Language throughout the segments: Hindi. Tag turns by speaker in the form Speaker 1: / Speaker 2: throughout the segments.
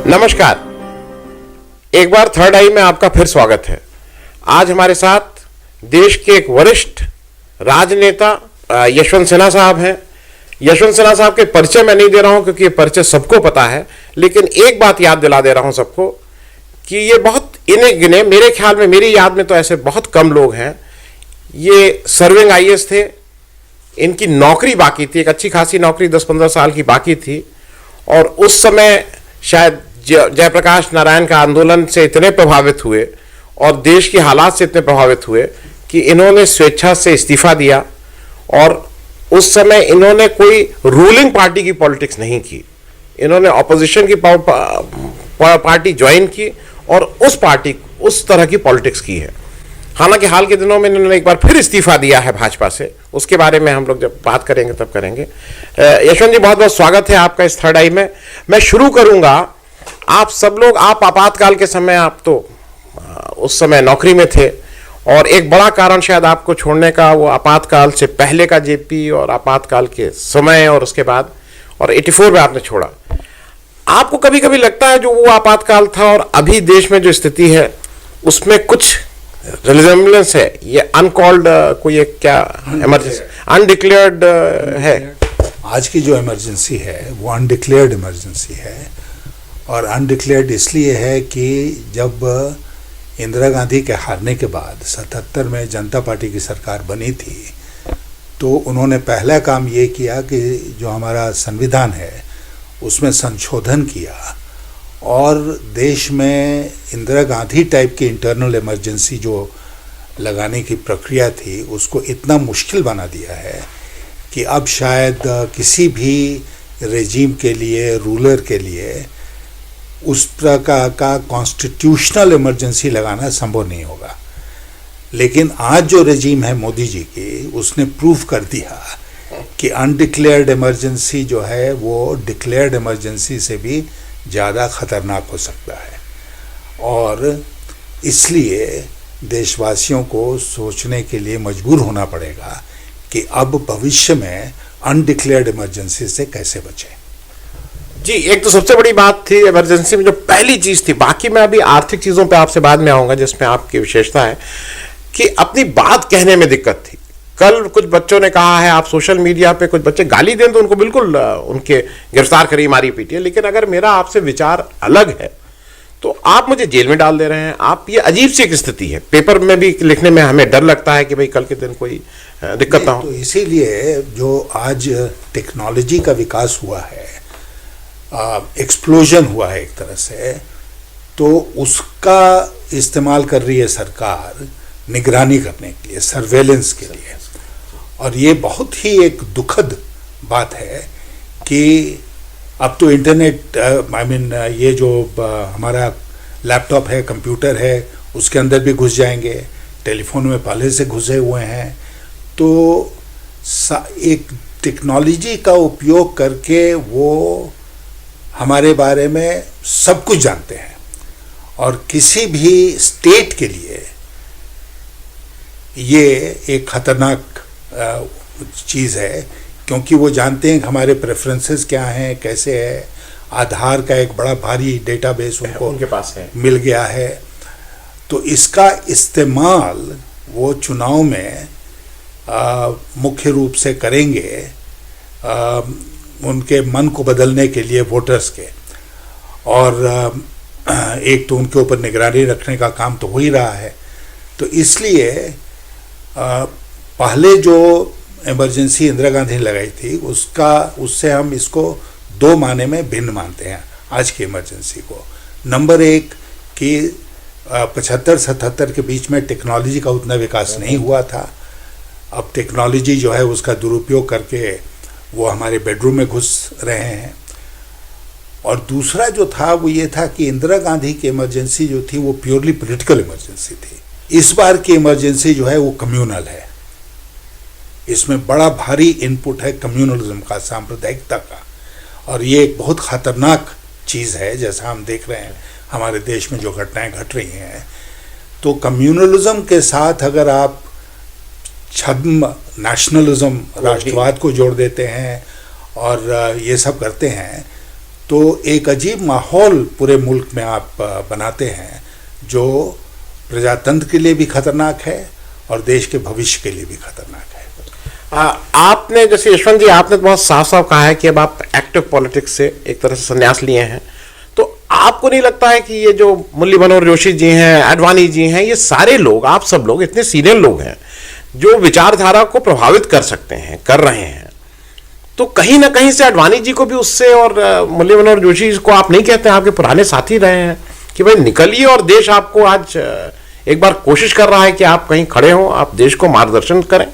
Speaker 1: नमस्कार, एक बार थर्ड आई में आपका फिर स्वागत है। आज हमारे साथ देश के एक वरिष्ठ राजनेता यशवंत सिन्हा साहब हैं। यशवंत सिन्हा साहब के परिचय मैं नहीं दे रहा हूं क्योंकि ये परिचय सबको पता है, लेकिन एक बात याद दिला दे रहा हूं सबको कि ये बहुत इने गिने, मेरे ख्याल में, मेरी याद में तो ऐसे बहुत कम लोग हैं। ये सर्विंग आईएएस थे, इनकी नौकरी बाकी थी, एक अच्छी खासी नौकरी 10-15 साल की बाकी थी, और उस समय शायद जयप्रकाश नारायण का आंदोलन से इतने प्रभावित हुए और देश के हालात से इतने प्रभावित हुए कि इन्होंने स्वेच्छा से इस्तीफा दिया। और उस समय इन्होंने कोई रूलिंग पार्टी की पॉलिटिक्स नहीं की, इन्होंने ऑपोजिशन की पार्टी ज्वाइन की और उस तरह की पॉलिटिक्स की है। हालांकि हाल के दिनों में इन्होंने एक बार फिर इस्तीफा दिया है भाजपा से, उसके बारे में हम लोग जब बात करेंगे तब करेंगे। यशवंत जी, बहुत बहुत स्वागत है आपका इस थर्ड आई में। मैं शुरू करूंगा, आप सब लोग, आप आपातकाल के समय, आप तो उस समय नौकरी में थे और एक बड़ा कारण शायद आपको छोड़ने का वो आपातकाल से पहले का जेपी और आपातकाल के समय और उसके बाद, और 84 में आपने छोड़ा। आपको कभी कभी लगता है जो वो आपातकाल था और अभी देश में जो स्थिति है उसमें कुछ रिजेम्बलेंस है? ये अनकॉल्ड कोई एक क्या इमरजेंसी, अनडिक्लेयर्ड है?
Speaker 2: आज की जो इमरजेंसी है वो अनडिक्लेयर्ड इमरजेंसी है, और अनडिक्लेयर्ड इसलिए है कि जब इंदिरा गांधी के हारने के बाद 77 में जनता पार्टी की सरकार बनी थी तो उन्होंने पहला काम ये किया कि जो हमारा संविधान है उसमें संशोधन किया और देश में इंदिरा गांधी टाइप की इंटरनल इमरजेंसी जो लगाने की प्रक्रिया थी उसको इतना मुश्किल बना दिया है कि अब शायद किसी भी रेजीम के लिए, रूलर के लिए उस प्रकार का कॉन्स्टिट्यूशनल इमरजेंसी लगाना संभव नहीं होगा। लेकिन आज जो रेजीम है मोदी जी की, उसने प्रूव कर दिया कि अनडिक्लेयर्ड इमरजेंसी जो है वो डिक्लेयर्ड इमरजेंसी से भी ज़्यादा खतरनाक हो सकता है, और इसलिए देशवासियों को सोचने के लिए मजबूर होना पड़ेगा कि अब भविष्य में अनडिक्लेयर्ड इमरजेंसी से कैसे बचें।
Speaker 1: जी, एक तो सबसे बड़ी बात थी इमरजेंसी में जो पहली चीज थी, बाकी मैं अभी आर्थिक चीजों पे आपसे बाद में आऊंगा जिसमें आपकी विशेषता है, कि अपनी बात कहने में दिक्कत थी। कल कुछ बच्चों ने कहा है, आप सोशल मीडिया पे कुछ बच्चे गाली दें तो उनको बिल्कुल उनके गिरफ्तार करिए, मारिए पीटिए, लेकिन अगर मेरा आपसे विचार अलग है तो आप मुझे जेल में डाल दे रहे हैं। आप, ये अजीब सी एक स्थिति है। पेपर में भी लिखने में हमें डर लगता है कि भाई कल के दिन कोई दिक्कत ना हो।
Speaker 2: तो इसीलिए जो आज टेक्नोलॉजी का विकास हुआ है, एक्सप्लोजन हुआ है एक तरह से, तो उसका इस्तेमाल कर रही है सरकार निगरानी करने के लिए, सर्वेलेंस के लिए। और ये बहुत ही एक दुखद बात है कि अब तो इंटरनेट, ये जो हमारा लैपटॉप है, कंप्यूटर है, उसके अंदर भी घुस जाएंगे, टेलीफोन में पहले से घुसे हुए हैं। तो एक टेक्नोलॉजी का उपयोग करके वो हमारे बारे में सब कुछ जानते हैं, और किसी भी स्टेट के लिए ये एक खतरनाक चीज़ है, क्योंकि वो जानते हैं कि हमारे प्रेफरेंसेस क्या हैं, कैसे है। आधार का एक बड़ा भारी डेटाबेस उनके पास है, मिल गया है। तो इसका इस्तेमाल वो चुनाव में मुख्य रूप से करेंगे, उनके मन को बदलने के लिए, वोटर्स के। और एक तो उनके ऊपर निगरानी रखने का काम तो हो ही रहा है। तो इसलिए पहले जो इमरजेंसी इंदिरा गांधी ने लगाई थी उससे हम इसको दो माने में भिन्न मानते हैं आज की इमरजेंसी को। नंबर एक कि 75-77 के बीच में टेक्नोलॉजी का उतना विकास नहीं हुआ था। अब टेक्नोलॉजी जो है उसका दुरुपयोग करके वो हमारे बेडरूम में घुस रहे हैं। और दूसरा जो था वो ये था कि इंदिरा गांधी की इमरजेंसी जो थी वो प्योरली पॉलिटिकल इमरजेंसी थी। इस बार की इमरजेंसी जो है वो कम्युनल है। इसमें बड़ा भारी इनपुट है कम्युनलिज्म का, सांप्रदायिकता का, और ये एक बहुत खतरनाक चीज़ है। जैसा हम देख रहे हैं हमारे देश में जो घटनाएं घट रही हैं, तो कम्युनलिज्म के साथ अगर आप छद्म नेशनलिज्म, राष्ट्रवाद को जोड़ देते हैं और ये सब करते हैं, तो एक अजीब माहौल पूरे मुल्क में आप बनाते हैं जो प्रजातंत्र के लिए भी खतरनाक है और देश के भविष्य के लिए भी खतरनाक है।
Speaker 1: आपने जैसे यशवंत जी, आपने तो बहुत साफ साफ कहा है कि अब आप एक्टिव पॉलिटिक्स से एक तरह से संन्यास लिए हैं, तो आपको नहीं लगता है कि ये जो मुरली मनोहर जोशी जी हैं, आडवाणी जी हैं, ये सारे लोग, आप सब लोग इतने सीनियर लोग हैं जो विचारधारा को प्रभावित कर सकते हैं, कर रहे हैं, तो कहीं ना कहीं से आडवाणी जी को भी उससे, और मुरली मनोहर जोशी को आप नहीं कहते हैं, आपके पुराने साथी रहे हैं, कि भाई निकलिए और देश आपको आज एक बार कोशिश कर रहा है कि आप कहीं खड़े हो, आप देश को मार्गदर्शन करें?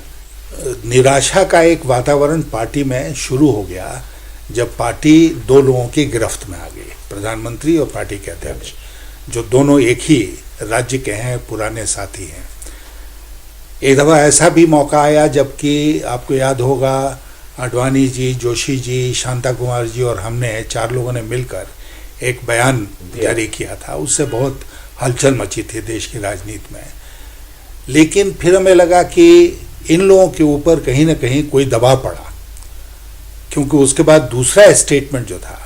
Speaker 2: निराशा का एक वातावरण पार्टी में शुरू हो गया जब पार्टी दो लोगों की गिरफ्त में आ गई, प्रधानमंत्री और पार्टी के अध्यक्ष, जो दोनों एक ही राज्य के हैं, पुराने साथी हैं। एक दफ़ा ऐसा भी मौका आया जबकि आपको याद होगा, आडवाणी जी, जोशी जी, शांता कुमार जी और हमने 4 लोगों ने मिलकर एक बयान जारी किया था। उससे बहुत हलचल मची थी देश की राजनीति में। लेकिन फिर हमें लगा कि इन लोगों के ऊपर कहीं ना कहीं कोई दबाव पड़ा, क्योंकि उसके बाद दूसरा स्टेटमेंट जो था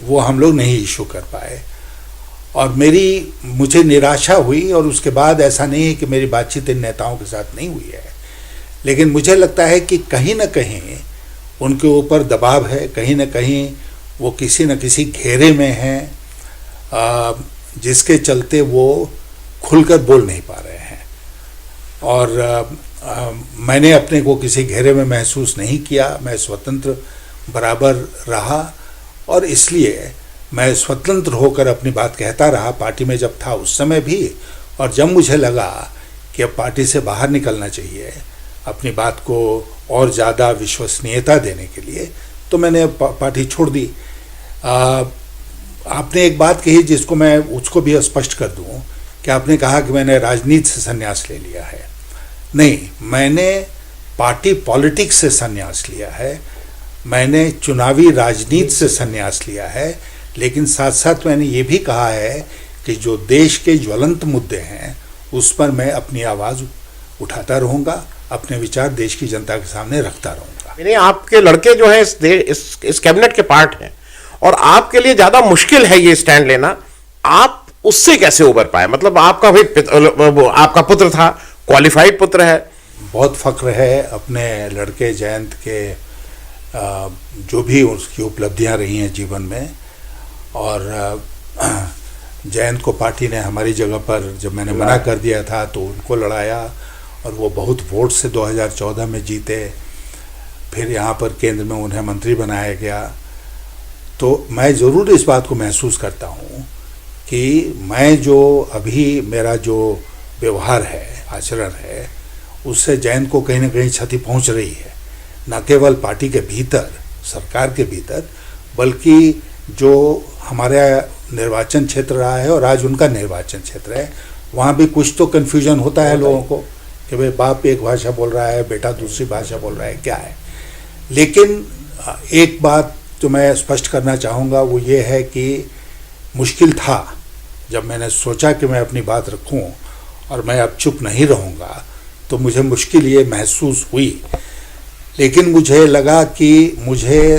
Speaker 2: वो हम लोग नहीं इशू कर पाए, और मुझे निराशा हुई। और उसके बाद ऐसा नहीं है कि मेरी बातचीत इन नेताओं के साथ नहीं हुई है, लेकिन मुझे लगता है कि कहीं ना कहीं उनके ऊपर दबाव है, कहीं ना कहीं वो किसी न किसी घेरे में हैं जिसके चलते वो खुलकर बोल नहीं पा रहे हैं। और मैंने अपने को किसी घेरे में महसूस नहीं किया, मैं स्वतंत्र बराबर रहा, और इसलिए मैं स्वतंत्र होकर अपनी बात कहता रहा, पार्टी में जब था उस समय भी, और जब मुझे लगा कि अब पार्टी से बाहर निकलना चाहिए अपनी बात को और ज़्यादा विश्वसनीयता देने के लिए, तो मैंने पार्टी छोड़ दी। आपने एक बात कही जिसको मैं उसको भी स्पष्ट कर दूं कि आपने कहा कि मैंने राजनीति से संन्यास ले लिया है। नहीं, मैंने पार्टी पॉलिटिक्स से संन्यास लिया है, मैंने चुनावी राजनीति से संन्यास लिया है, लेकिन साथ साथ मैंने ये भी कहा है कि जो देश के ज्वलंत मुद्दे हैं उस पर मैं अपनी आवाज़ उठाता रहूँगा, अपने विचार देश की जनता के सामने रखता रहूँगा।
Speaker 1: यानी आपके लड़के जो हैं इस कैबिनेट के पार्ट हैं, और आपके लिए ज़्यादा मुश्किल है ये स्टैंड लेना, आप उससे कैसे उबर पाए? मतलब आपका भाई आपका पुत्र था, क्वालिफाइड पुत्र है।
Speaker 2: बहुत फख्र है अपने लड़के जयंत के जो भी उसकी उपलब्धियां रही हैं जीवन में, और जयंत को पार्टी ने हमारी जगह पर जब मैंने मना कर दिया था तो उनको लड़ाया, और वो बहुत वोट से 2014 में जीते, फिर यहाँ पर केंद्र में उन्हें मंत्री बनाया गया। तो मैं ज़रूर इस बात को महसूस करता हूँ कि मैं जो अभी मेरा जो व्यवहार है, आचरण है, उससे जयंत को कहीं ना कहीं क्षति पहुँच रही है, न केवल पार्टी के भीतर, सरकार के भीतर, बल्कि जो हमारा निर्वाचन क्षेत्र रहा है और आज उनका निर्वाचन क्षेत्र है, वहाँ भी कुछ तो कन्फ्यूजन होता है लोगों को कि भाई बाप एक भाषा बोल रहा है, बेटा दूसरी भाषा बोल रहा है, क्या है। लेकिन एक बात जो मैं स्पष्ट करना चाहूँगा वो ये है कि मुश्किल था जब मैंने सोचा कि मैं अपनी बात रखूँ और मैं अब चुप नहीं रहूँगा, तो मुझे मुश्किल ये महसूस हुई। लेकिन मुझे लगा कि मुझे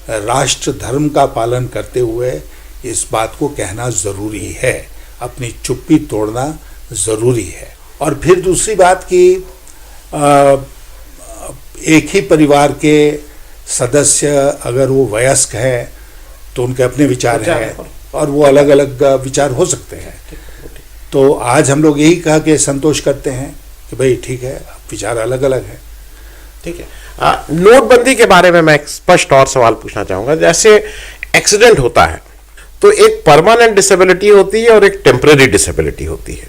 Speaker 2: राष्ट्र धर्म का पालन करते हुए इस बात को कहना ज़रूरी है, अपनी चुप्पी तोड़ना ज़रूरी है। और फिर दूसरी बात कि एक ही परिवार के सदस्य अगर वो वयस्क है तो उनके अपने विचार हैं और वो अलग अलग विचार हो सकते हैं। तो आज हम लोग यही कहा कि संतोष करते हैं कि भाई ठीक है, विचार अलग अलग है।
Speaker 1: ठीक है। नोटबंदी के बारे में मैं एक स्पष्ट और सवाल पूछना चाहूंगा। जैसे एक्सीडेंट होता है तो एक परमानेंट डिसेबिलिटी होती है और एक टेम्पररी डिसेबिलिटी होती है।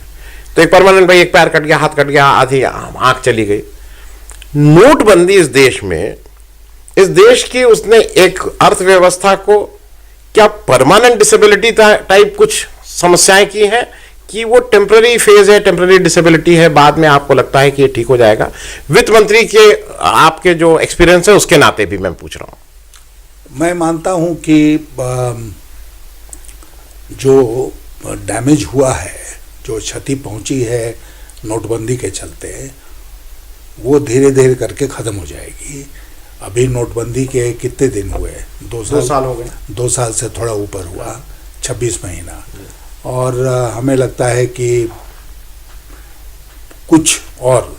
Speaker 1: तो एक परमानेंट, भाई एक पैर कट गया, हाथ कट गया, आधी आंख चली गई। नोटबंदी इस देश में, इस देश की उसने एक अर्थव्यवस्था को क्या परमानेंट डिसेबिलिटी टाइप कुछ समस्याएं की हैं कि वो टेम्पररी फेज है, टेम्पररी डिसेबिलिटी है, बाद में आपको लगता है कि ये ठीक हो जाएगा? वित्त मंत्री के आपके जो एक्सपीरियंस है उसके नाते भी मैं पूछ रहा हूं।
Speaker 2: मैं मानता हूं कि जो डैमेज हुआ है, जो क्षति पहुंची है नोटबंदी के चलते, वो धीरे धीरे करके ख़त्म हो जाएगी। अभी नोटबंदी के कितने दिन हुए?
Speaker 1: 2 साल हो गए।
Speaker 2: 2 साल से थोड़ा ऊपर हुआ, 26 महीना। और हमें लगता है कि कुछ और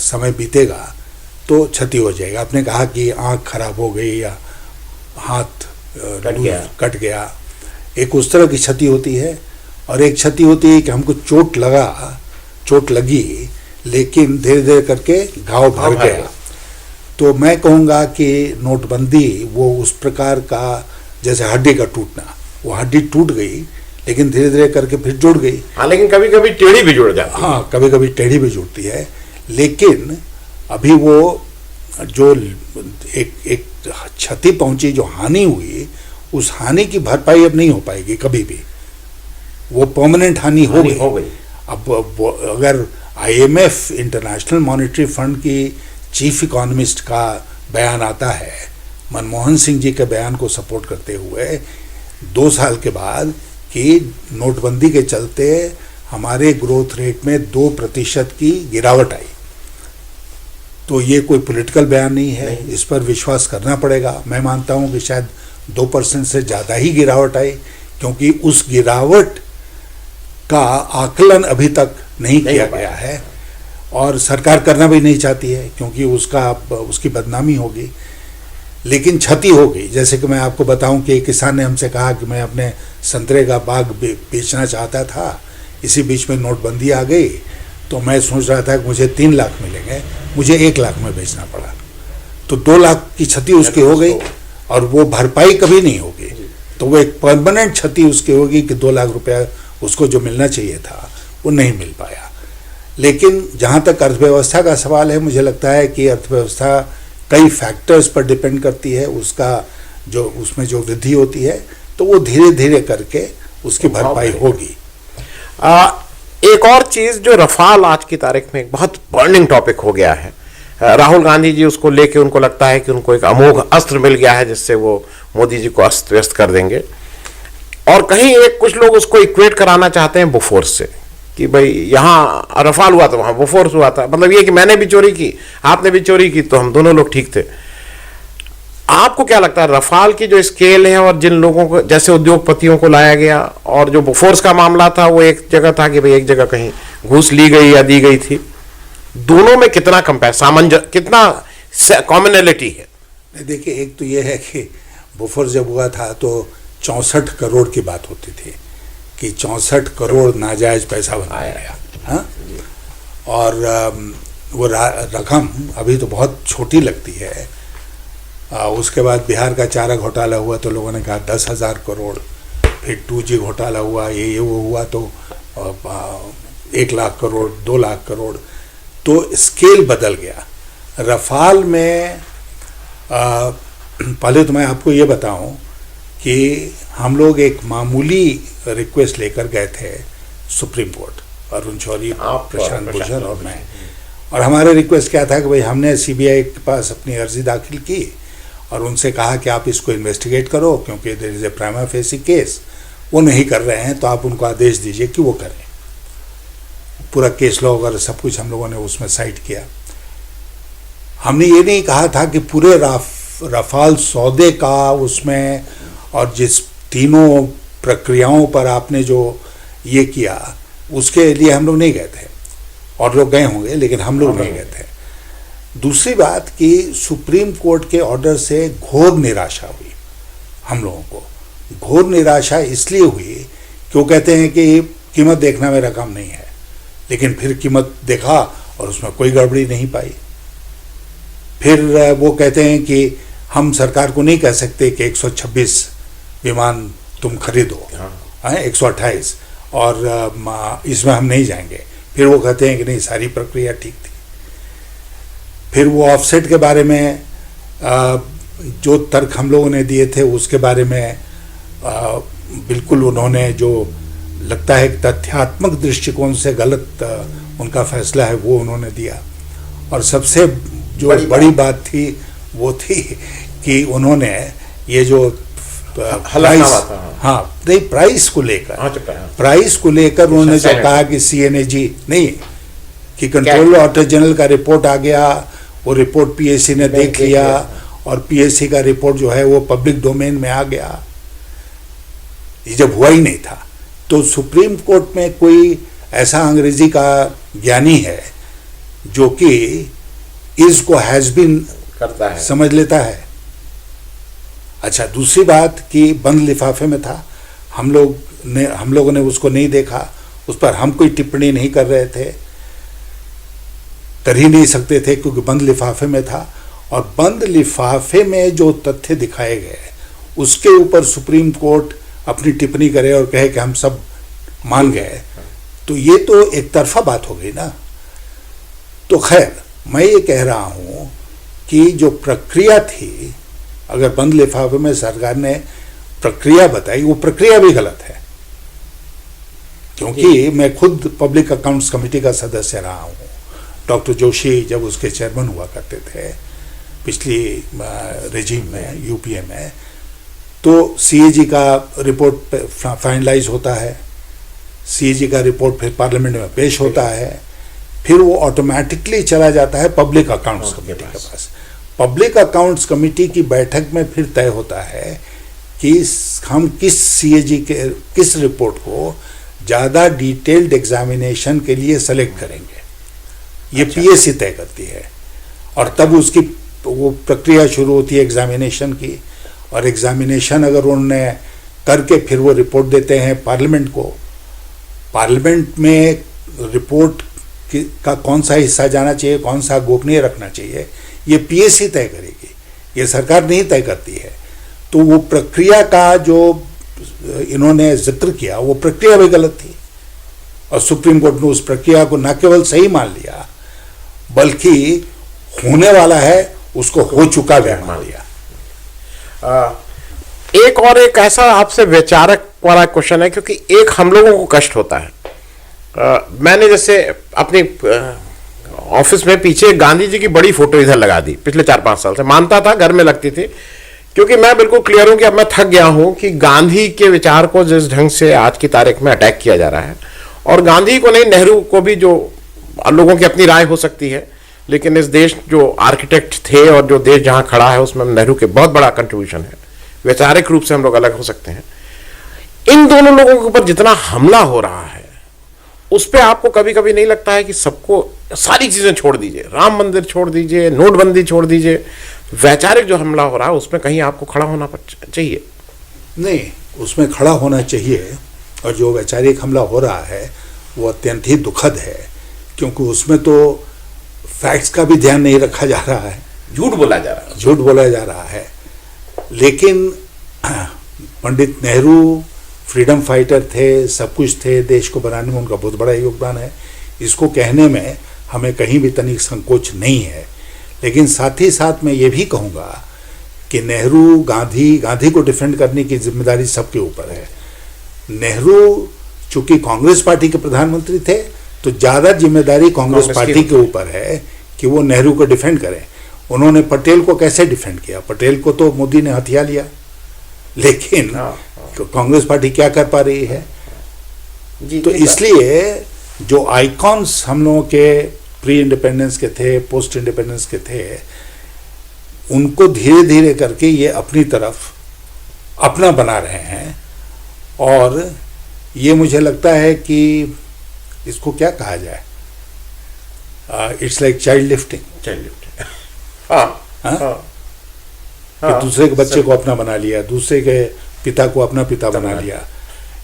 Speaker 2: समय बीतेगा तो क्षति हो जाएगा। आपने कहा कि आंख खराब हो गई या हाथ कट गया, एक उस तरह की क्षति होती है, और एक क्षति होती है कि हमको चोट लगी लेकिन धीरे धीरे करके घाव भर गया। तो मैं कहूँगा कि नोटबंदी वो उस प्रकार का, जैसे हड्डी का टूटना, वो हड्डी टूट गई लेकिन धीरे धीरे करके फिर जुड़ गई।
Speaker 1: हाँ, लेकिन कभी कभी टेढ़ी भी जुड़ जाती है।
Speaker 2: हाँ, कभी कभी टेढ़ी भी जुड़ती है, लेकिन अभी वो जो एक क्षति पहुंची, जो हानि हुई, उस हानि की भरपाई अब नहीं हो पाएगी कभी भी। वो परमानेंट हानि हो गई। अब अगर IMF, इंटरनेशनल मॉनेटरी फंड की चीफ इकोनॉमिस्ट का बयान आता है, मनमोहन सिंह जी के बयान को सपोर्ट करते हुए 2 साल के बाद, कि नोटबंदी के चलते हमारे ग्रोथ रेट में 2% की गिरावट आई, तो ये कोई पॉलिटिकल बयान नहीं है, इस पर विश्वास करना पड़ेगा। मैं मानता हूँ कि शायद 2% से ज़्यादा ही गिरावट आई, क्योंकि उस गिरावट का आकलन अभी तक नहीं किया गया है, और सरकार करना भी नहीं चाहती है क्योंकि उसकी बदनामी होगी। लेकिन क्षति हो गई। जैसे कि मैं आपको बताऊं कि एक किसान ने हमसे कहा कि मैं अपने संतरे का बाग बेचना चाहता था, इसी बीच में नोटबंदी आ गई, तो मैं सोच रहा था कि मुझे 3 लाख मिलेंगे, मुझे 1 लाख में बेचना पड़ा, तो 2 लाख की क्षति उसकी हो गई, और वो भरपाई कभी नहीं होगी। तो वो एक परमानेंट क्षति उसकी होगी कि 2 लाख रुपया उसको जो मिलना चाहिए था वो नहीं मिल पाया। लेकिन जहाँ तक अर्थव्यवस्था का सवाल है, मुझे लगता है कि अर्थव्यवस्था कई फैक्टर्स पर डिपेंड करती है, उसमें जो वृद्धि होती है, तो वो धीरे धीरे करके उसकी भरपाई होगी।
Speaker 1: एक और चीज, जो रफाल आज की तारीख में एक बहुत बर्निंग टॉपिक हो गया है। राहुल गांधी जी उसको लेके, उनको लगता है कि उनको एक अमोघ अस्त्र मिल गया है जिससे वो मोदी जी को अस्त व्यस्त कर देंगे, और कहीं कुछ लोग उसको इक्वेट कराना चाहते हैं बोफोर्स से, कि भाई यहाँ रफाल हुआ था, वहां बोफोर्स हुआ था। मतलब ये कि मैंने भी चोरी की, आपने भी चोरी की, तो हम दोनों लोग ठीक थे। आपको क्या लगता है, रफाल की जो स्केल है और जिन लोगों को, जैसे उद्योगपतियों को लाया गया, और जो बोफोर्स का मामला था, वो एक जगह था कि भाई एक जगह कहीं घूस ली गई या दी गई थी, दोनों में कितना कितना कॉमनैलिटी है?
Speaker 2: देखिए, एक तो ये है कि बोफोर्स जब हुआ था तो 64 करोड़ की बात होती थी कि 64 करोड़ नाजायज पैसा बनाया गया। हाँ, और वो रकम अभी तो बहुत छोटी लगती है। उसके बाद बिहार का चारा घोटाला हुआ तो लोगों ने कहा 10,000 करोड़, फिर 2G घोटाला हुआ, ये वो हुआ तो 1 लाख करोड़, 2 लाख करोड़, तो स्केल बदल गया। रफाल में पहले तो मैं आपको ये बताऊं कि हम लोग एक मामूली रिक्वेस्ट लेकर गए थे सुप्रीम कोर्ट, अरुण शौरी, प्रशांत भूषण और मैं, और हमारा रिक्वेस्ट क्या था कि भाई हमने CBI के पास अपनी अर्जी दाखिल की और उनसे कहा कि आप इसको इन्वेस्टिगेट करो, क्योंकि there is a prima facie case. वो नहीं कर रहे हैं तो आप उनको आदेश दीजिए कि वो करें। पूरा केस लॉ वगैरह सब कुछ हम लोगों ने उसमें साइट किया। हमने ये नहीं कहा था कि पूरे रफाल सौदे का उसमें, और जिस तीनों प्रक्रियाओं पर आपने जो ये किया, उसके लिए हम लोग नहीं गए थे, और लोग गए होंगे लेकिन हम लोग नहीं गए थे। दूसरी बात कि सुप्रीम कोर्ट के ऑर्डर से घोर निराशा हुई हम लोगों को। घोर निराशा इसलिए हुई कि वो कहते हैं कि कीमत देखना मेरा काम नहीं है, लेकिन फिर कीमत देखा और उसमें कोई गड़बड़ी नहीं पाई। फिर वो कहते हैं कि हम सरकार को नहीं कह सकते कि 126 विमान तुम खरीदो, 128, और इसमें हम नहीं जाएंगे। फिर वो कहते हैं कि नहीं, सारी प्रक्रिया ठीक थी। फिर वो ऑफसेट के बारे में जो तर्क हम लोगों ने दिए थे उसके बारे में बिल्कुल उन्होंने, जो लगता है तथ्यात्मक दृष्टिकोण से गलत उनका फैसला है, वो उन्होंने दिया। और सबसे जो बड़ी बात थी वो थी कि उन्होंने ये जो प्राइस, नहीं, प्राइस को लेकर उन्होंने जो कहा कि CNAG नहीं, कि कंट्रोलर ऑडिटर जनरल का रिपोर्ट आ गया, वो रिपोर्ट पीएससी ने देख लिया और पीएससी का रिपोर्ट जो है वो पब्लिक डोमेन में आ गया। ये जब हुआ ही नहीं था, तो सुप्रीम कोर्ट में कोई ऐसा अंग्रेजी का ज्ञानी है जो कि इज को हैज बीन
Speaker 1: करता है,
Speaker 2: समझ लेता है। अच्छा, दूसरी बात कि बंद लिफाफे में था, हम लोगों ने उसको नहीं देखा, उस पर हम कोई टिप्पणी नहीं कर रहे थे, कर ही नहीं सकते थे क्योंकि बंद लिफाफे में था। और बंद लिफाफे में जो तथ्य दिखाए गए उसके ऊपर सुप्रीम कोर्ट अपनी टिप्पणी करे और कहे कि हम सब मान गए, तो ये तो एक तरफा बात हो गई ना। तो खैर, मैं ये कह रहा हूं कि जो प्रक्रिया थी, अगर बंद लिफाफे में सरकार ने प्रक्रिया बताई, वो प्रक्रिया भी गलत है। क्योंकि मैं खुद पब्लिक अकाउंट्स कमेटी का सदस्य रहा हूं। डॉक्टर जोशी जब उसके चेयरमैन हुआ करते थे पिछली रेजिम में, यूपीए में, तो सीएजी का रिपोर्ट फाइनलाइज होता है, सीएजी का रिपोर्ट फिर पार्लियामेंट में पेश होता है, फिर वो ऑटोमेटिकली चला जाता है पब्लिक अकाउंट्स कमेटी के पास। पब्लिक अकाउंट्स कमेटी की बैठक में फिर तय होता है कि हम किस सीएजी के किस रिपोर्ट को ज़्यादा डिटेल्ड एग्जामिनेशन के लिए सेलेक्ट करेंगे, ये पीएससी तय करती है। और तब उसकी वो प्रक्रिया शुरू होती है एग्जामिनेशन की, और एग्जामिनेशन अगर उन्होंने करके फिर वो रिपोर्ट देते हैं पार्लियामेंट को। पार्लियामेंट में रिपोर्ट का कौन सा हिस्सा जाना चाहिए, कौन सा गोपनीय रखना चाहिए, ये पीएससी तय करेगी, ये सरकार नहीं तय करती है। तो वो प्रक्रिया का जो इन्होंने जिक्र किया, वो प्रक्रिया भी गलत थी, और सुप्रीम कोर्ट ने उस प्रक्रिया को न केवल सही मान लिया बल्कि होने वाला है उसको हो चुका भी मान लिया।
Speaker 1: एक और एक ऐसा आपसे वैचारिक वाला क्वेश्चन है, क्योंकि एक हम लोगों को कष्ट होता है। मैंने जैसे अपनी ऑफिस में पीछे गांधी जी की बड़ी फोटो इधर लगा दी पिछले 4-5 साल से, मानता था घर में लगती थी, क्योंकि मैं बिल्कुल क्लियर हूं कि अब मैं थक गया हूं कि गांधी के विचार को जिस ढंग से आज की तारीख में अटैक किया जा रहा है, और गांधी को नहीं, नेहरू को भी, जो लोगों की अपनी राय हो सकती है, लेकिन इस देश जो आर्किटेक्ट थे और जो देश जहां खड़ा है उसमें नेहरू के बहुत बड़ा कंट्रीब्यूशन है। वैचारिक रूप से हम लोग अलग हो सकते हैं। इन दोनों लोगों के ऊपर जितना हमला हो रहा है, उस पर आपको कभी कभी नहीं लगता है कि सबको सारी चीजें छोड़ दीजिए, राम मंदिर छोड़ दीजिए, नोटबंदी छोड़ दीजिए, वैचारिक जो हमला हो रहा है उसमें कहीं आपको खड़ा होना चाहिए?
Speaker 2: नहीं, उसमें खड़ा होना चाहिए, और जो वैचारिक हमला हो रहा है वो अत्यंत ही दुखद है, क्योंकि उसमें तो फैक्ट्स का भी ध्यान नहीं रखा जा रहा है,
Speaker 1: झूठ बोला जा रहा है,
Speaker 2: झूठ बोला जा रहा है। लेकिन पंडित नेहरू फ्रीडम फाइटर थे, सब कुछ थे, देश को बनाने में उनका बहुत बड़ा योगदान है, इसको कहने में हमें कहीं भी तनिक संकोच नहीं है। लेकिन साथ ही साथ मैं ये भी कहूँगा कि नेहरू, गांधी को डिफेंड करने की जिम्मेदारी सबके ऊपर है। नेहरू चूंकि कांग्रेस पार्टी के प्रधानमंत्री थे, तो ज़्यादा जिम्मेदारी कांग्रेस पार्टी के ऊपर है कि वो नेहरू को डिफेंड करें। उन्होंने पटेल को कैसे डिफेंड किया? पटेल को तो मोदी ने हथिया लिया, लेकिन कांग्रेस पार्टी क्या कर पा रही है? तो इसलिए जो आइकॉन्स हम लोगों के प्री इंडिपेंडेंस के थे, पोस्ट इंडिपेंडेंस के थे, उनको धीरे धीरे करके ये अपनी तरफ अपना बना रहे हैं। और ये मुझे लगता है कि इसको क्या कहा जाए, इट्स लाइक चाइल्ड लिफ्टिंग। कि दूसरे के बच्चे को अपना बना लिया, दूसरे के पिता को अपना पिता बना लिया।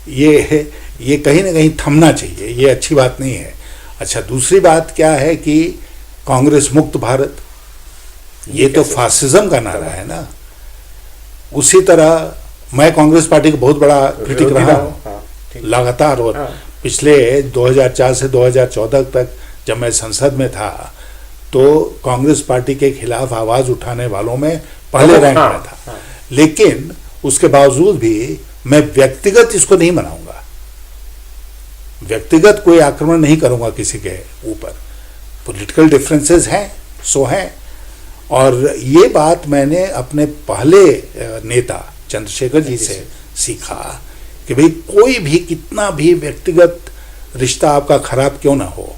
Speaker 2: ये कहीं ना कहीं थमना चाहिए, ये अच्छी बात नहीं है। अच्छा, दूसरी बात क्या है कि कांग्रेस मुक्त भारत, ये तो फासिज्म का नारा है ना। उसी तरह मैं कांग्रेस पार्टी का बहुत बड़ा क्रिटिक रहा हूँ लगातार, और पिछले 2004 से 2014 तक जब मैं संसद में था तो कांग्रेस पार्टी के खिलाफ आवाज उठाने वालों में पहले रैंक में था। लेकिन उसके बावजूद भी मैं व्यक्तिगत इसको नहीं मनाऊंगा, व्यक्तिगत कोई आक्रमण नहीं करूंगा किसी के ऊपर। पॉलिटिकल डिफरेंसेस हैं सो हैं, और ये बात मैंने अपने पहले नेता चंद्रशेखर जी से सीखा कि भाई कोई भी कितना भी व्यक्तिगत रिश्ता आपका खराब क्यों ना हो,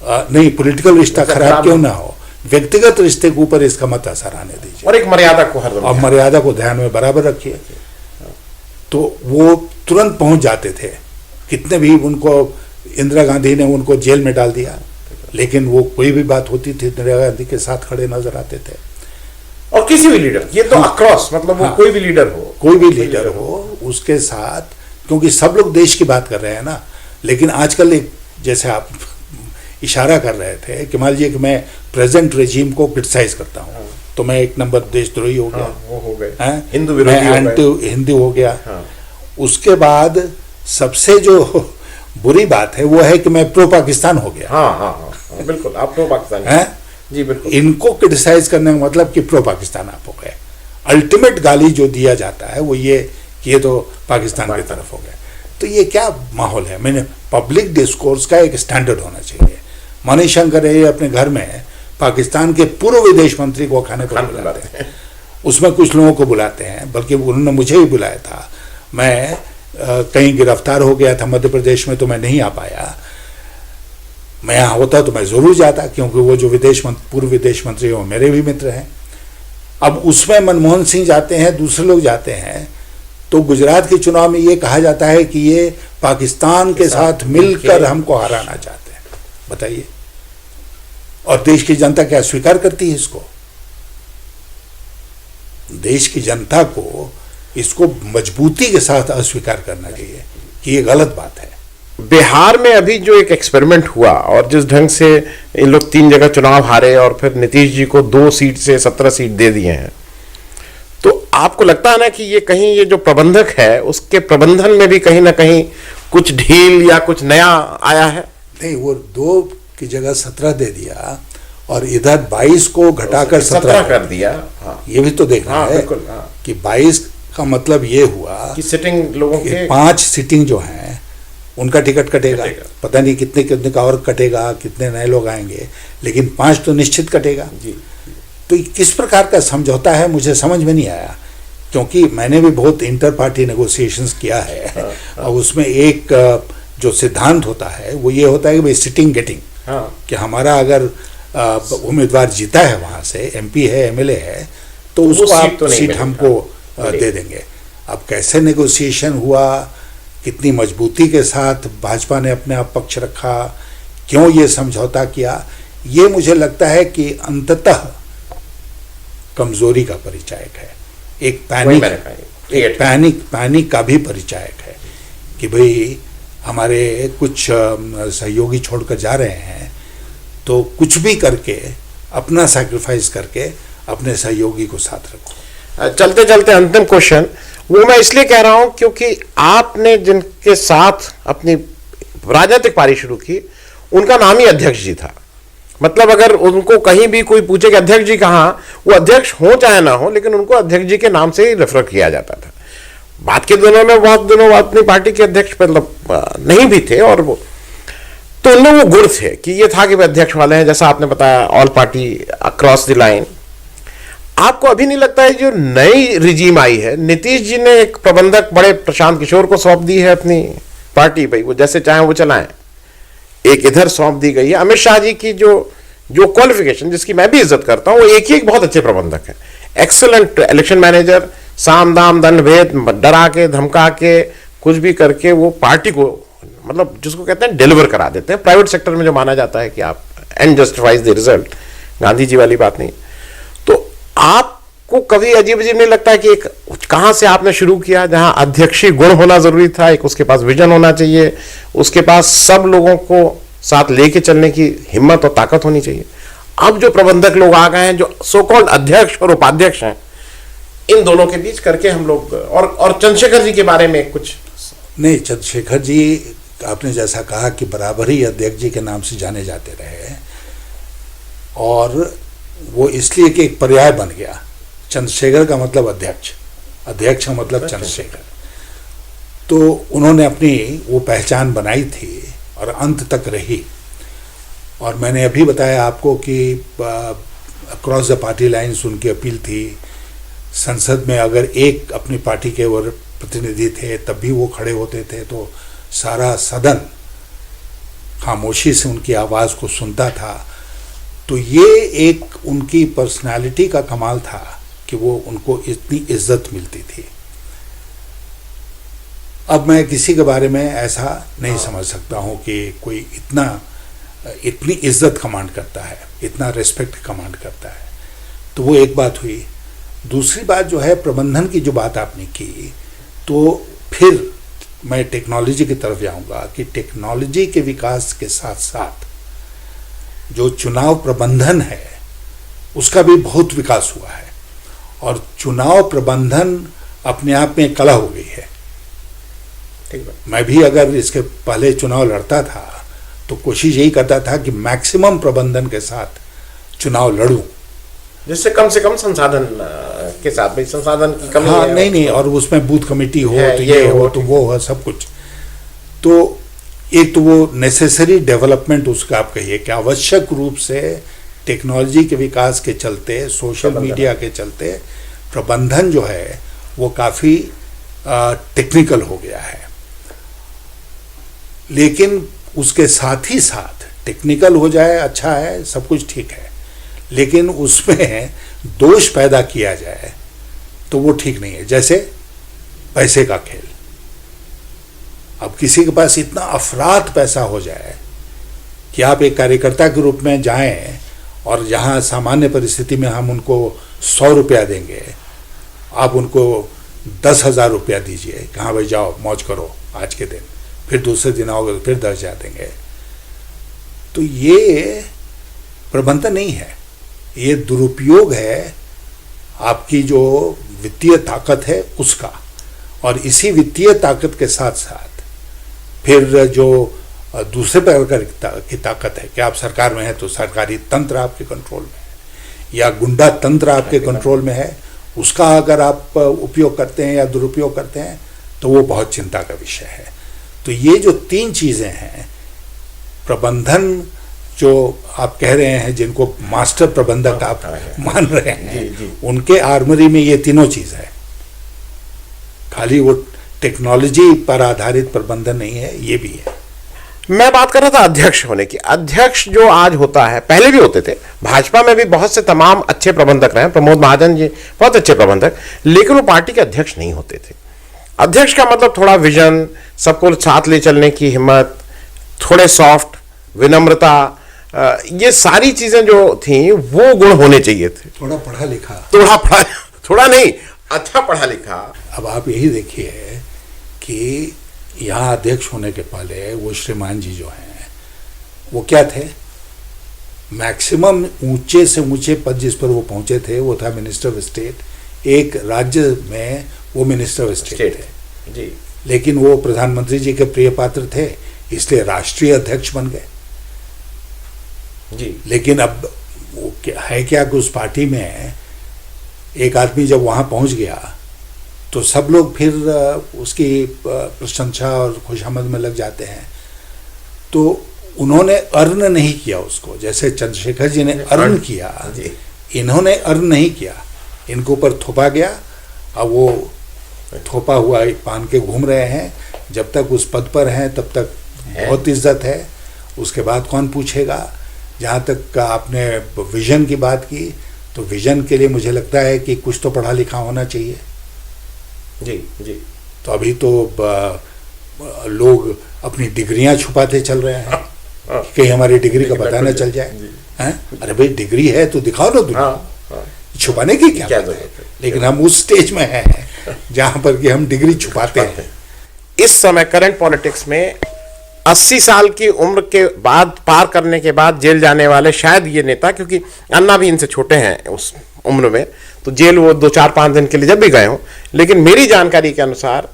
Speaker 2: नहीं, पॉलिटिकल रिश्ता
Speaker 1: रिश्ता
Speaker 2: खराब
Speaker 1: खराब
Speaker 2: क्यों
Speaker 1: हो।
Speaker 2: ना हो, व्यक्तिगत रिश्ते के ऊपर इसका मत असर आने दीजिए
Speaker 1: और एक मर्यादा को हरदम
Speaker 2: और मर्यादा को ध्यान में बराबर रखिए। तो वो तुरंत पहुंच जाते थे, कितने भी उनको इंदिरा गांधी ने उनको जेल में डाल दिया, लेकिन वो कोई भी बात होती थी इंदिरा गांधी के साथ खड़े नजर आते थे।
Speaker 1: और किसी भी लीडर, ये तो अक्रॉस, मतलब वो
Speaker 2: हाँ।
Speaker 1: कोई भी लीडर हो,
Speaker 2: कोई भी लीडर हो उसके साथ, क्योंकि सब लोग देश की बात कर रहे हैं ना। लेकिन आजकल एक, जैसे आप इशारा कर रहे थे कि मान लीजिए कि मैं प्रेजेंट रेजिम को क्रिटिसाइज करता हूँ, तो मैं एक नंबर देशद्रोही हो गया,
Speaker 1: वो हो गए,
Speaker 2: हैं?
Speaker 1: हिंदू
Speaker 2: मैं
Speaker 1: विरोधी हो गए।
Speaker 2: एंटी हिंदू हो गया।
Speaker 1: हाँ।
Speaker 2: उसके बाद सबसे जो बुरी बात है वो है कि मैं प्रो पाकिस्तान हो गया।
Speaker 1: हाँ हाँ हाँ, बिल्कुल, आप तो पाकिस्तानी
Speaker 2: हैं?
Speaker 1: जी बिल्कुल।
Speaker 2: इनको क्रिटिसाइज करने का मतलब कि प्रो पाकिस्तान आप हो गए। अल्टीमेट गाली जो दिया जाता है वो ये कि ये तो पाकिस्तान की तरफ हो गए। तो ये क्या माहौल है? मैंने पब्लिक डिस्कोर्स का एक स्टैंडर्ड होना चाहिए। मणिशंकर ये अपने घर में पाकिस्तान के पूर्व विदेश मंत्री को खाने पर बुलाते हैं, उसमें कुछ लोगों को बुलाते हैं, बल्कि उन्होंने मुझे भी बुलाया था। मैं कहीं गिरफ्तार हो गया था मध्य प्रदेश में, तो मैं नहीं आ पाया। मैं यहाँ होता तो मैं जरूर जाता, क्योंकि वो जो पूर्व विदेश मंत्री हो मेरे भी मित्र हैं। अब उसमें मनमोहन सिंह जाते हैं, दूसरे लोग जाते हैं, तो गुजरात के चुनाव में ये कहा जाता है कि ये पाकिस्तान के साथ मिलकर हमको हराना चाहते हैं। बताइए, और देश की जनता क्या स्वीकार करती है इसको? देश की जनता को इसको मजबूती के साथ अस्वीकार करना चाहिए कि ये गलत बात है।
Speaker 1: बिहार में अभी जो एक एक्सपेरिमेंट हुआ और जिस ढंग से इन लोग 3 जगह चुनाव हारे और फिर नीतीश जी को 2 सीट से 17 सीट दे दिए हैं, तो आपको लगता है ना कि ये कहीं ये जो प्रबंधक है उसके प्रबंधन में भी कहीं ना कहीं कुछ ढील या कुछ नया आया है?
Speaker 2: नहीं, वो 2 की जगह 17 दे दिया और इधर 22 को घटाकर 17
Speaker 1: कर दिया। हाँ,
Speaker 2: ये भी तो देखना
Speaker 1: हाँ,
Speaker 2: है
Speaker 1: बिल्कुल, हाँ।
Speaker 2: कि 22 का मतलब ये हुआ
Speaker 1: कि सिटिंग लोगों
Speaker 2: कि
Speaker 1: के
Speaker 2: 5 सिटिंग जो हैं उनका टिकट कटेगा। पता नहीं कितने कितने का और कटेगा, कितने नए लोग आएंगे, लेकिन 5 तो निश्चित कटेगा।
Speaker 1: जी।
Speaker 2: तो ये किस प्रकार का समझौता है मुझे समझ में नहीं आया, क्योंकि मैंने भी बहुत इंटर पार्टी नेगोशिएशंस किया है। और उसमें एक जो सिद्धांत होता है वो ये होता है कि भाई सिटिंग गेटिंग, कि हमारा अगर उम्मीदवार जीता है वहां से, एमपी है, एमएलए है, तो उसको आप सीट हमको दे देंगे। अब कैसे नेगोशिएशन हुआ, कितनी मजबूती के साथ भाजपा ने अपने आप पक्ष रखा, क्यों ये समझौता किया, ये मुझे लगता है कि अंततः कमजोरी का परिचायक है। एक पैनिक का भी परिचायक है कि भाई हमारे कुछ सहयोगी छोड़कर जा रहे हैं, तो कुछ भी करके अपना सैक्रिफाइस करके अपने सहयोगी को साथ रखो।
Speaker 1: चलते चलते अंतिम क्वेश्चन, वो मैं इसलिए कह रहा हूं क्योंकि आपने जिनके साथ अपनी राजनीतिक पारी शुरू की उनका नाम ही अध्यक्ष जी था। मतलब अगर उनको कहीं भी कोई पूछे कि अध्यक्ष जी कहाँ, वो अध्यक्ष हो चाहे ना हो, लेकिन उनको अध्यक्ष जी के नाम से ही रेफर किया जाता था। बाद के दिनों में बहुत दिनों बाद अपनी पार्टी के अध्यक्ष मतलब नहीं भी थे, और वो तो उनमें वो गुण थे कि ये था कि वे अध्यक्ष वाले हैं, जैसा आपने बताया all party across the line. आपको अभी नहीं लगता है जो नई रिजीम आई है, नीतीश जी ने एक प्रबंधक बड़े प्रशांत किशोर को सौंप दी है अपनी पार्टी, भाई वो जैसे चाहे वो चलाएं, एक इधर सौंप दी गई है। अमित शाह जी की जो क्वालिफिकेशन, जिसकी मैं भी इज्जत करता हूं, वो एक ही एक बहुत अच्छे प्रबंधक है, एक्सेलेंट इलेक्शन मैनेजर, साम दाम दंड भेद, डरा के धमका के कुछ भी करके वो पार्टी को मतलब जिसको कहते हैं डिलीवर करा देते हैं। प्राइवेट सेक्टर में जो माना जाता है कि आप end justifies the result, Gandhi ji वाली बात नहीं। तो आपको कभी अजीब अजीब नहीं लगता है कि एक कहां से आपने शुरू किया, जहां अध्यक्षीय गुण होना जरूरी था, एक उसके पास विजन होना चाहिए, उसके पास सब लोगों को साथ लेके चलने की हिम्मत और ताकत होनी चाहिए। अब जो प्रबंधक लोग आ गए हैं, जो सो कॉल्ड अध्यक्ष और उपाध्यक्ष हैं, इन दोनों के बीच करके हम लोग और चंद्रशेखर जी के बारे में कुछ
Speaker 2: नहीं। चंद्रशेखर जी आपने जैसा कहा कि बराबर ही अध्यक्ष जी के नाम से जाने जाते रहे, और वो इसलिए कि एक पर्याय बन गया। चंद्रशेखर का मतलब अध्यक्ष, अध्यक्ष का मतलब चंद्रशेखर। तो उन्होंने अपनी वो पहचान बनाई थी और अंत तक रही। और मैंने अभी बताया आपको कि अक्रॉस द पार्टी लाइन्स उनकी अपील थी। संसद में अगर एक अपनी पार्टी के वो प्रतिनिधि थे तब भी वो खड़े होते थे, तो सारा सदन खामोशी से उनकी आवाज़ को सुनता था। तो ये एक उनकी पर्सनालिटी का कमाल था कि वो उनको इतनी इज्जत मिलती थी। अब मैं किसी के बारे में ऐसा नहीं समझ सकता हूँ कि कोई इतनी इज्जत कमांड करता है, इतना रिस्पेक्ट कमांड करता है। तो वो एक बात हुई। दूसरी बात जो है प्रबंधन की जो बात आपने की, तो फिर मैं टेक्नोलॉजी की तरफ जाऊंगा कि टेक्नोलॉजी के विकास के साथ साथ जो चुनाव प्रबंधन है उसका भी बहुत विकास हुआ है। और चुनाव प्रबंधन अपने आप में कला हो गई है। मैं भी अगर इसके पहले चुनाव लड़ता था तो कोशिश यही करता था कि मैक्सिमम प्रबंधन के साथ चुनाव लड़ूं,
Speaker 1: जिससे कम से कम संसाधन के साथ भी संसाधन की कमी
Speaker 2: हाँ
Speaker 1: है।
Speaker 2: नहीं, और उसमें बूथ कमेटी हो तो ये हो तो वो हो, सब कुछ। तो एक तो वो नेसेसरी डेवलपमेंट उसका आप कहिए कि आवश्यक रूप से टेक्नोलॉजी के विकास के चलते, सोशल मीडिया के चलते प्रबंधन जो है वो काफ़ी टेक्निकल हो गया है। लेकिन उसके साथ ही साथ टेक्निकल हो जाए अच्छा है, सब कुछ ठीक है, लेकिन उसमें दोष पैदा किया जाए तो वो ठीक नहीं है। जैसे पैसे का खेल। अब किसी के पास इतना अफरात पैसा हो जाए कि आप एक कार्यकर्ता के रूप में जाएं और जहां सामान्य परिस्थिति में हम उनको 100 रुपया देंगे, आप उनको 10,000 रुपया दीजिए कि हाँ भाई जाओ मौज करो आज के दिन, फिर दूसरे दिन आओगे तो फिर 10,000 देंगे। तो ये प्रबंधन नहीं है, ये दुरुपयोग है आपकी जो वित्तीय ताकत है उसका। और इसी वित्तीय ताकत के साथ साथ फिर जो दूसरे प्रकार की ताकत है कि आप सरकार में हैं तो सरकारी तंत्र आपके कंट्रोल में है या गुंडा तंत्र आपके कंट्रोल में है, उसका अगर आप उपयोग करते हैं या दुरुपयोग करते हैं तो वो बहुत चिंता का विषय है। तो ये जो 3 चीज़ें हैं, प्रबंधन जो आप कह रहे हैं जिनको मास्टर प्रबंधक आप मान रहे हैं, उनके आर्मरी में ये तीनों चीज़ है। खाली वो टेक्नोलॉजी पर आधारित प्रबंधन नहीं है, ये भी है।
Speaker 1: मैं बात कर रहा था अध्यक्ष होने की। अध्यक्ष जो आज होता है, पहले भी होते थे, भाजपा में भी बहुत से तमाम अच्छे प्रबंधक रहे, प्रमोद महाजन जी बहुत अच्छे प्रबंधक, लेकिन वो पार्टी के अध्यक्ष नहीं होते थे। अध्यक्ष का मतलब थोड़ा विजन, सबको साथ ले चलने की हिम्मत, थोड़े सॉफ्ट, विनम्रता, ये सारी चीजें जो थी वो गुण होने चाहिए थे।
Speaker 2: थोड़ा पढ़ा लिखा,
Speaker 1: थोड़ा नहीं, अच्छा पढ़ा लिखा।
Speaker 2: अब आप यही देखिए कि यहाँ अध्यक्ष होने के पहले वो श्रीमान जी जो हैं वो क्या थे, मैक्सिमम ऊंचे से ऊंचे पद जिस पर वो पहुंचे थे वो था मिनिस्टर ऑफ स्टेट। एक राज्य में वो मिनिस्टर ऑफ स्टेट थे
Speaker 1: जी,
Speaker 2: लेकिन वो प्रधानमंत्री जी के प्रिय पात्र थे, इसलिए राष्ट्रीय अध्यक्ष बन गए
Speaker 1: जी।
Speaker 2: लेकिन अब वो है क्या कि उस पार्टी में एक आदमी जब वहाँ पहुँच गया तो सब लोग फिर उसकी प्रशंसा और खुशामद में लग जाते हैं। तो उन्होंने अर्न नहीं किया उसको, जैसे चंद्रशेखर जी ने अर्न किया, इन्होंने अर्न नहीं किया, इनके ऊपर थोपा गया। अब वो थोपा हुआ पान के घूम रहे हैं, जब तक उस पद पर हैं तब तक बहुत इज्जत है, उसके बाद कौन पूछेगा। जहाँ तक आपने विजन की बात की, तो विजन के लिए मुझे लगता है कि कुछ तो पढ़ा लिखा होना चाहिए
Speaker 1: जी जी।
Speaker 2: तो अभी तो लोग अपनी डिग्रियां छुपाते चल रहे हैं कि कहीं हमारी डिग्री का पता न चल जाए हैं। अरे भाई डिग्री है तो दिखाओ ना दुनिया, छुपाने की क्या बात है। लेकिन हम उस स्टेज में हैं जहां पर कि हम डिग्री छुपाते हैं।
Speaker 1: इस समय करंट पॉलिटिक्स में 80 साल की उम्र के बाद, पार करने के बाद जेल जाने वाले शायद ये नेता, क्योंकि अन्ना भी इनसे छोटे हैं उस उम्र में, तो जेल वो 2-4-5 दिन के लिए जब भी गए हों, लेकिन मेरी जानकारी के अनुसार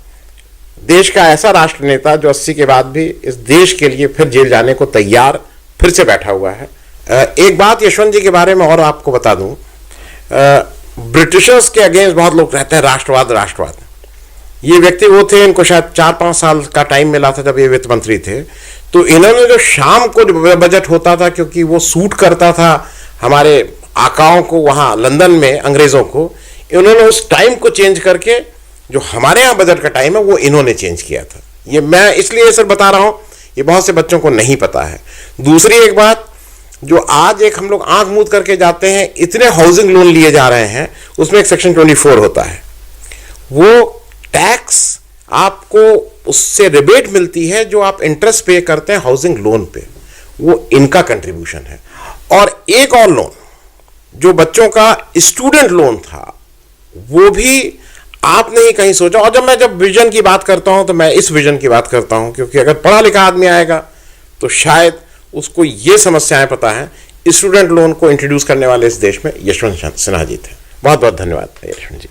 Speaker 1: देश का ऐसा राष्ट्र नेता जो 80 के बाद भी इस देश के लिए फिर जेल जाने को तैयार फिर से बैठा हुआ है। एक बात यशवंत जी के बारे में और आपको बता दूं, ब्रिटिशर्स के अगेंस्ट बहुत लोग कहते हैं राष्ट्रवाद। ये व्यक्ति वो थे, इनको शायद 4-5 साल का टाइम मिला था जब ये वित्त मंत्री थे, तो इन्होंने जो शाम को बजट होता था, क्योंकि वो सूट करता था हमारे आकाओं को वहाँ लंदन में, अंग्रेज़ों को, इन्होंने उस टाइम को चेंज करके जो हमारे यहाँ बजट का टाइम है वो इन्होंने चेंज किया था। ये मैं इसलिए सर बता रहा हूँ ये बहुत से बच्चों को नहीं पता है। दूसरी एक बात, जो आज एक हम लोग आंख मूंद करके जाते हैं, इतने हाउसिंग लोन लिए जा रहे हैं, उसमें एक सेक्शन 24 होता है, वो टैक्स आपको उससे रिबेट मिलती है जो आप इंटरेस्ट पे करते हैं हाउसिंग लोन पे, वो इनका कंट्रीब्यूशन है। और एक और लोन जो बच्चों का स्टूडेंट लोन था, वो भी आपने ही कहीं सोचा। और जब विजन की बात करता हूं तो मैं इस विजन की बात करता हूं, क्योंकि अगर पढ़ा लिखा आदमी आएगा तो शायद उसको ये समस्याएं पता है। स्टूडेंट लोन को इंट्रोड्यूस करने वाले इस देश में यशवंत सिन्हा जी थे। बहुत बहुत धन्यवाद यशवंत जी।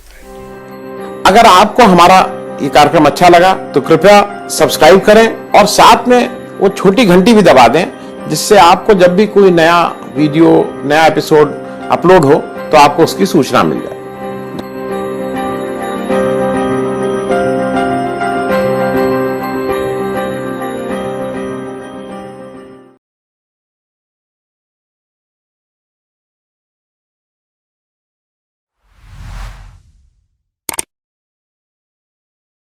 Speaker 1: अगर आपको हमारा ये कार्यक्रम अच्छा लगा तो कृपया सब्सक्राइब करें और साथ में वो छोटी घंटी भी दबा दें, जिससे आपको जब भी कोई नया वीडियो, नया एपिसोड अपलोड हो तो आपको उसकी सूचना मिल जाए।